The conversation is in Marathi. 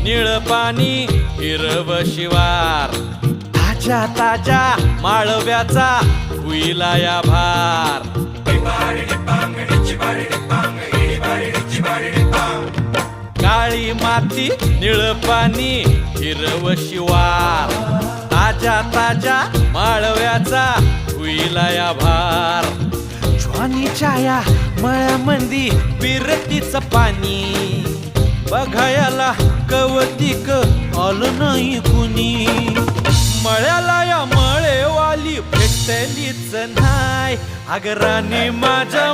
निळ पाणी हिरव शिवार, ताज्या ताज्या माळव्याचा हुईला या भार. काळी माती निळ पाणी हिरव शिवार, ताज्या ताज्या माळव्याचा हुईला या भार. ज्वानीच्या या मळ्यामंदी बिरतीचं पाणी, बघायला कवतिक आलं नाही कुणी. मळ्याला या मळेवाली भेटलीच नाय, अगराने माझ्या